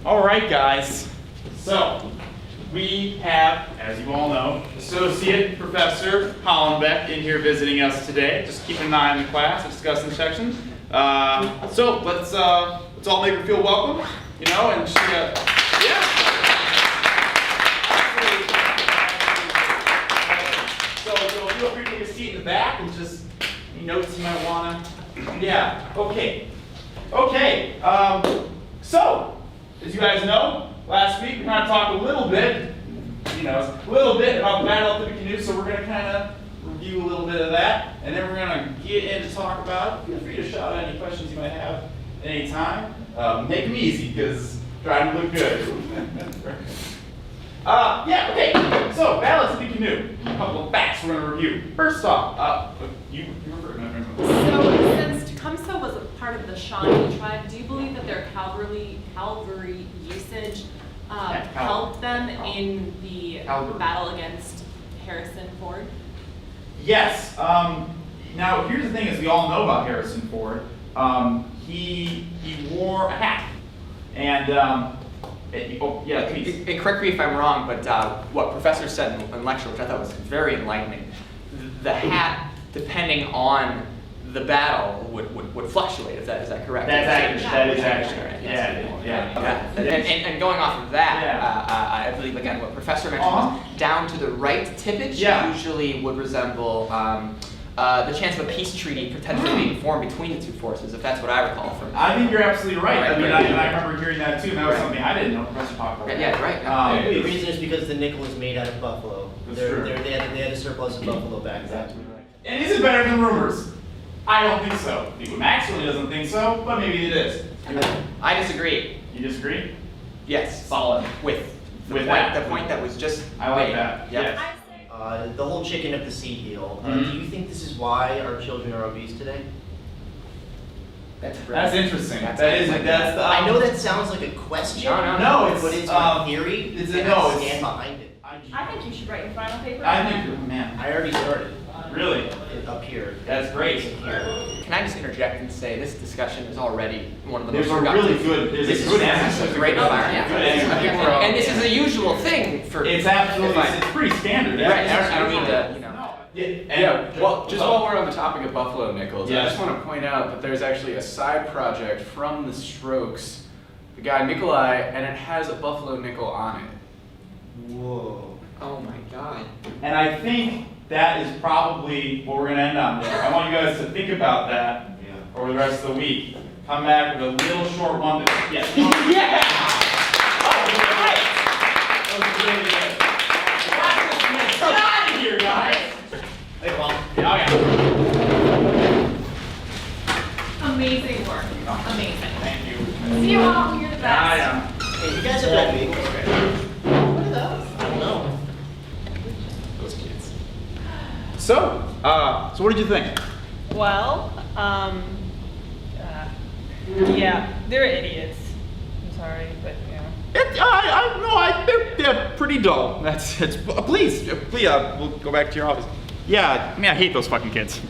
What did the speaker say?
All right, guys. So we have, as you all know, Associate Professor Hollenbeck in here visiting us today. Just keeping an eye on the class, discussing sections. So let's all make her feel welcome, you know, and she, yeah. So feel free to take a seat in the back and just any notes you might wanna. Yeah. Okay. Okay. So as you guys know, last week we kind of talked a little bit, about the battle of the canoe. So we're gonna kind of review a little bit of that, and then we're gonna get in to talk about it. Feel free to shout out any questions you might have at any time. Make them easy, because trying to look good. Yeah, okay. So, Battle of the Canoe. A couple of facts we're gonna review. First off, you refer to my So, since Tecumseh was a part of the Shawnee tribe, do you believe that their cavalry usage helped them in the battle against Harrison Ford? Yes. Now, here's the thing: is we all know about Harrison Ford. He wore a hat, and please. And correct me if I'm wrong, but what Professor said in lecture, which I thought was very enlightening, the hat, depending on the battle, would fluctuate. Is that correct? That is actually right. Yeah. And going off of that, I believe again what Professor mentioned was down to the right tippage usually would resemble the chance of a peace treaty potentially being formed between the two forces, if that's what I recall from. I think you're absolutely right. I remember hearing that too, and that was something I didn't know Professor talked about. Yeah, right. The reason is because the nickel is made out of buffalo. They had a surplus of buffalo back then. And is it better than rumors? I don't think so. Max really doesn't think so, but maybe it is. I disagree. You disagree? Yes. Solid. With that. The point that was just I like made. that. Yep. Yes. The whole chicken of the sea deal. Do you think this is why our children are obese today? That's interesting. I know that sounds like a question. No, but it's my theory. I stand behind it. I think you should write your final paper. I already started. Really? Up here. That's great. Can I just interject and say this discussion is already one of the There's most a productive. There's a good answer. It's a great environment. And this is a usual thing for. It's absolutely. It's pretty standard. Right. I don't mean to. Well, just while we're on the topic of buffalo nickels, Yes. I just want to point out that there's actually a side project from the Strokes, the guy Nikolai, and it has a buffalo nickel on it. Whoa. Oh my God. And I think that is probably what we're going to end on there. I want you guys to think about that over the rest of the week. Come back with a little short one. Yeah. All right. Get out of here, guys. Hey, Paul. Amazing work. Amazing. Thank you. See you all. You're the best. Hey, you guys have that week. What are those? I don't know. Those kids. So what did you think? Well, yeah, they're idiots. I'm sorry, but They're pretty dull. Please, we'll go back to your office. Yeah, I hate those fucking kids.